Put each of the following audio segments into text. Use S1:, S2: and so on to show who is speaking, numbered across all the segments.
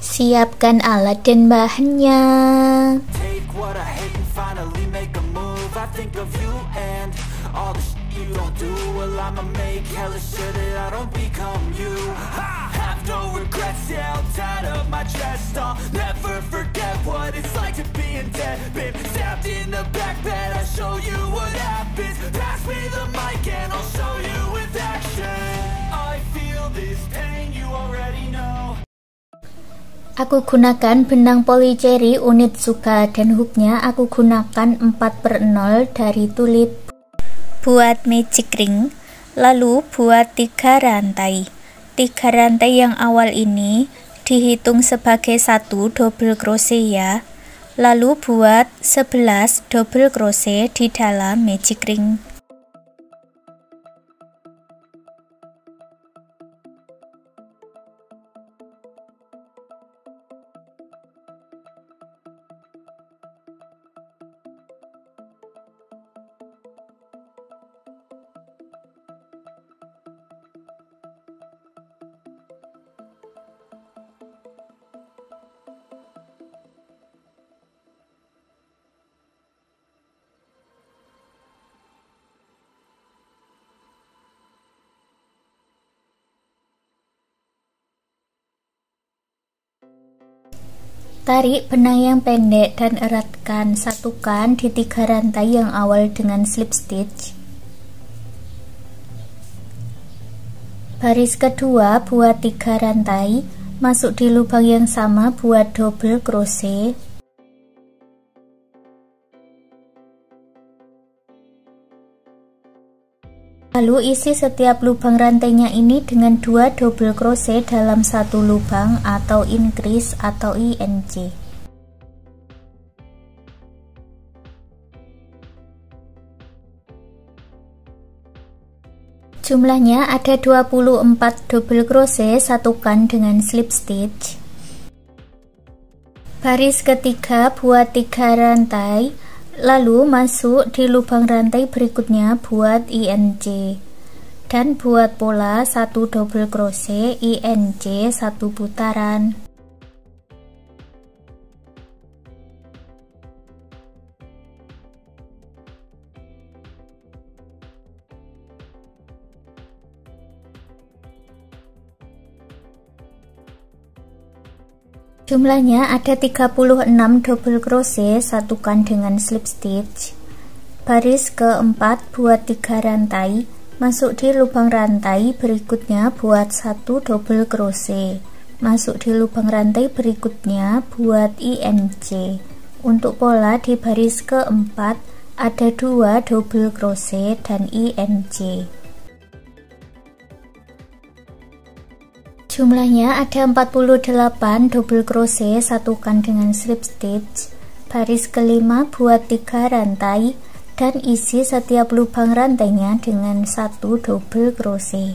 S1: Siapkan alat dan bahannya.
S2: Take what I hate and finally make a move. I think of you and all the shit you don't do. Well, I'ma make hella sure that I don't become you. I have no regrets, yeah, I'll tie up my chest. I'll never forget what it's like to be in debt. Been stabbed in the back bed, I'll show you what happens. Pass me the mic and I'll show you with action. I feel this pain, you already know.
S1: Aku gunakan benang polycherry unit Suka dan hooknya aku gunakan 4/0 dari Tulip. Buat magic ring, lalu buat 3 rantai. 3 rantai yang awal ini dihitung sebagai 1 double crochet ya. Lalu buat 11 double crochet di dalam magic ring. Tarik benang yang pendek dan eratkan, satukan di 3 rantai yang awal dengan slip stitch. Baris kedua buat 3 rantai, masuk di lubang yang sama buat double crochet. Lalu isi setiap lubang rantainya ini dengan 2 double crochet dalam satu lubang atau increase atau INC. Jumlahnya ada 24 double crochet, satukan dengan slip stitch. Baris ketiga buat 3 rantai, lalu masuk di lubang rantai berikutnya buat INC dan buat pola 1 double crochet INC 1 putaran. Jumlahnya ada 36 double crochet, satukan dengan slip stitch. Baris keempat buat 3 rantai, masuk di lubang rantai berikutnya buat 1 double crochet, masuk di lubang rantai berikutnya buat INC. Untuk pola di baris keempat ada 2 double crochet dan INC. Jumlahnya ada 48 double crochet, satukan dengan slip stitch. Baris kelima buat 3 rantai dan isi setiap lubang rantainya dengan 1 double crochet.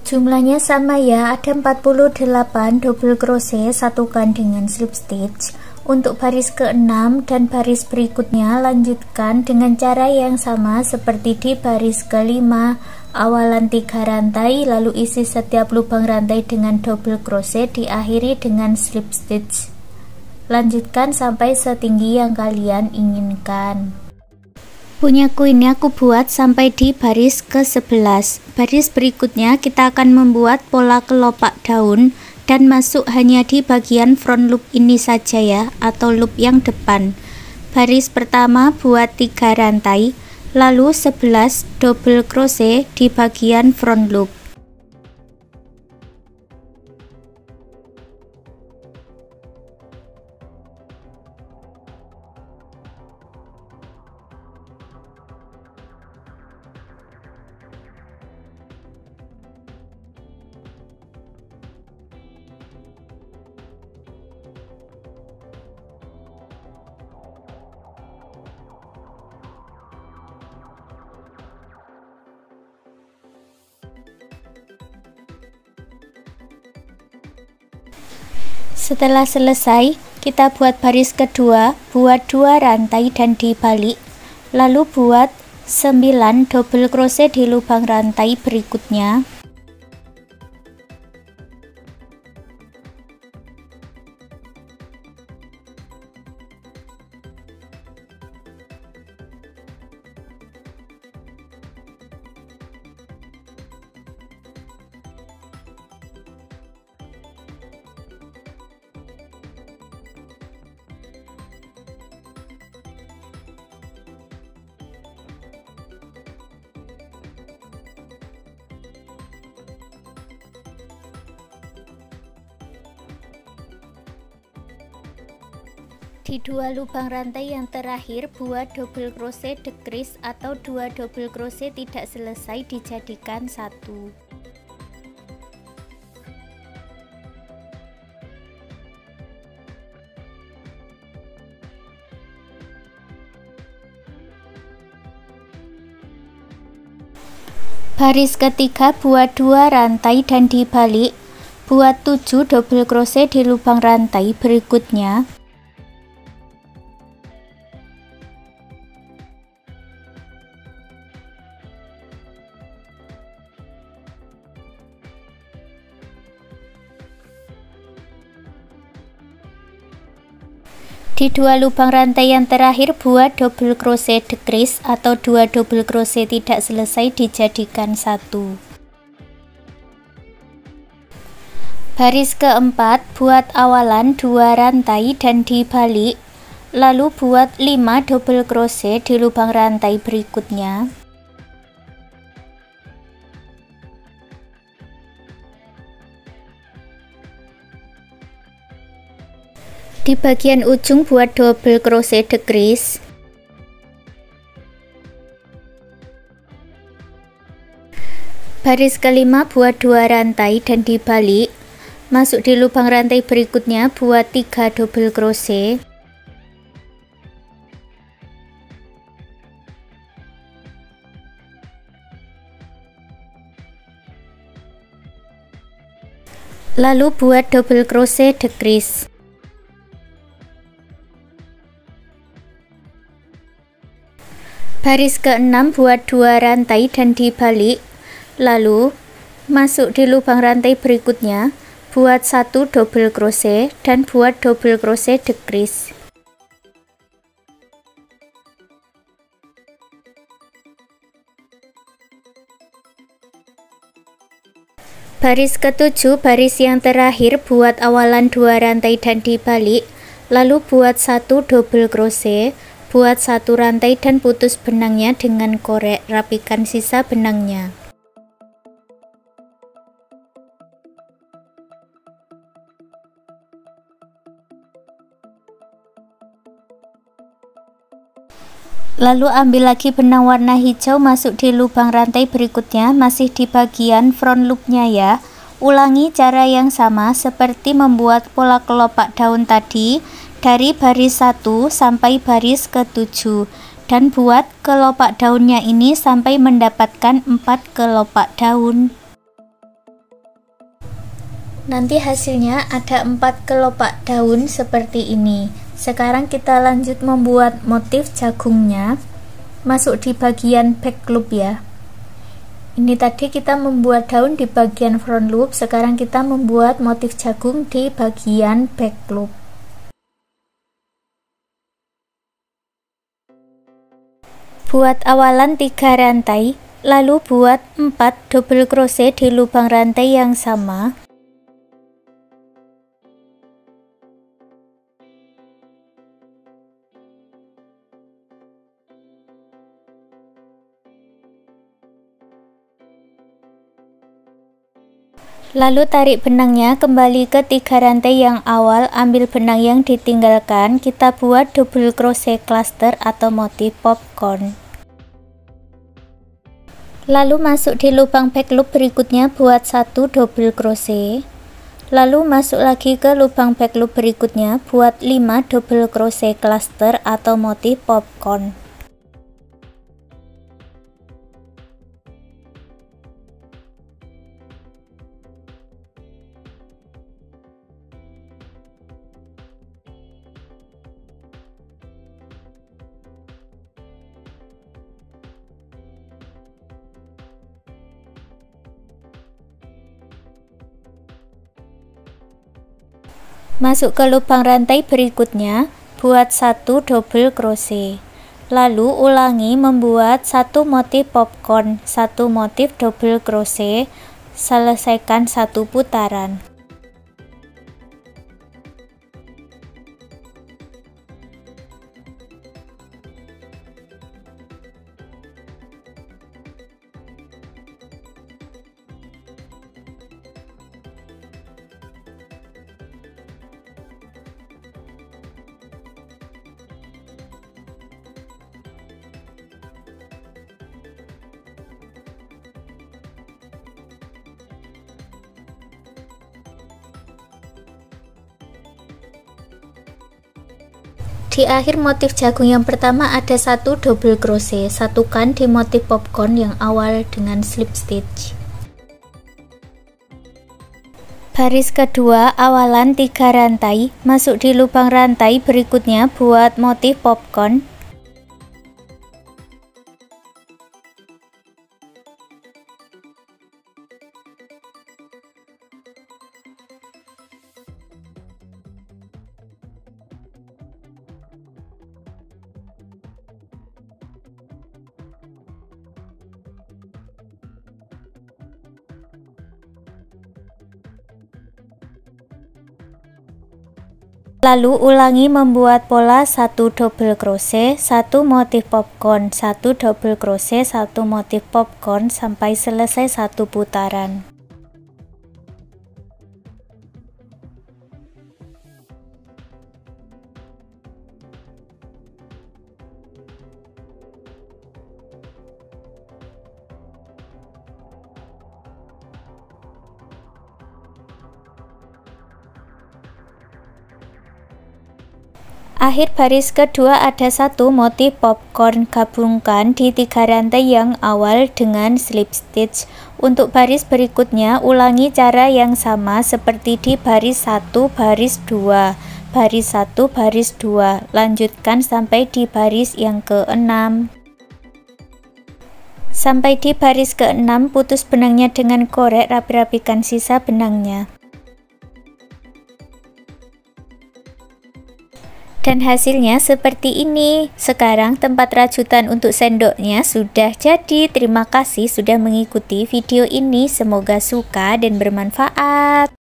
S1: Jumlahnya sama ya, ada 48 double crochet, satukan dengan slip stitch. Untuk baris ke-6 dan baris berikutnya lanjutkan dengan cara yang sama seperti di baris ke-5. Awalan 3 rantai, lalu isi setiap lubang rantai dengan double crochet, diakhiri dengan slip stitch. Lanjutkan sampai setinggi yang kalian inginkan. Punyaku ini aku buat sampai di baris ke-11. Baris berikutnya kita akan membuat pola kelopak daun dan masuk hanya di bagian front loop ini saja ya, atau loop yang depan. Baris pertama buat 3 rantai, lalu 11 double crochet di bagian front loop. Setelah selesai, kita buat baris kedua, buat 2 rantai dan dibalik, lalu buat 9 double crochet di lubang rantai berikutnya. Di 2 lubang rantai yang terakhir buat double crochet decrease atau 2 double crochet tidak selesai dijadikan 1. Baris ketiga buat 2 rantai dan dibalik, buat 7 double crochet di lubang rantai berikutnya. Di 2 lubang rantai yang terakhir buat double crochet decrease atau 2 double crochet tidak selesai dijadikan 1. Baris keempat buat awalan 2 rantai dan dibalik, lalu buat 5 double crochet di lubang rantai berikutnya. Di bagian ujung buat double crochet decrease. Baris kelima buat 2 rantai dan dibalik, masuk di lubang rantai berikutnya buat 3 double crochet. Lalu buat double crochet decrease. Baris ke-6 buat 2 rantai dan dibalik, lalu masuk di lubang rantai berikutnya, buat 1 double crochet dan buat double crochet decrease. Baris ke-7 baris yang terakhir buat awalan 2 rantai dan dibalik, lalu buat 1 double crochet, buat 1 rantai dan putus benangnya dengan korek, rapikan sisa benangnya. Lalu ambil lagi benang warna hijau, masuk di lubang rantai berikutnya, masih di bagian front loopnya ya. Ulangi cara yang sama seperti membuat pola kelopak daun tadi, dari baris 1 sampai baris ke-7, dan buat kelopak daunnya ini sampai mendapatkan 4 kelopak daun. Nanti hasilnya ada 4 kelopak daun seperti ini. Sekarang kita lanjut membuat motif jagungnya. Masuk di bagian back loop ya. Ini tadi kita membuat daun di bagian front loop, sekarang kita membuat motif jagung di bagian back loop. Buat awalan 3 rantai, lalu buat 4 double crochet di lubang rantai yang sama. Lalu tarik benangnya kembali ke 3 rantai yang awal, ambil benang yang ditinggalkan, kita buat double crochet cluster atau motif popcorn. Lalu masuk di lubang back loop berikutnya, buat 1 double crochet. Lalu masuk lagi ke lubang back loop berikutnya, buat 5 double crochet cluster atau motif popcorn. Masuk ke lubang rantai berikutnya, buat 1 double crochet. Lalu ulangi membuat 1 motif popcorn, 1 motif double crochet, selesaikan 1 putaran. Di akhir motif jagung yang pertama ada 1 double crochet, satukan di motif popcorn yang awal dengan slip stitch. Baris kedua awalan 3 rantai, masuk di lubang rantai berikutnya buat motif popcorn. Lalu ulangi membuat pola 1 double crochet, 1 motif popcorn, 1 double crochet, 1 motif popcorn sampai selesai 1 putaran. Akhir baris kedua ada 1 motif popcorn, gabungkan di 3 rantai yang awal dengan slip stitch. Untuk baris berikutnya ulangi cara yang sama seperti di baris 1 baris 2, baris 1 baris 2, lanjutkan sampai di baris yang ke-6. Sampai di baris ke-6 putus benangnya dengan korek, rapi-rapikan sisa benangnya. Dan hasilnya seperti ini. Sekarang tempat rajutan untuk sendoknya sudah jadi. Terima kasih sudah mengikuti video ini. Semoga suka dan bermanfaat.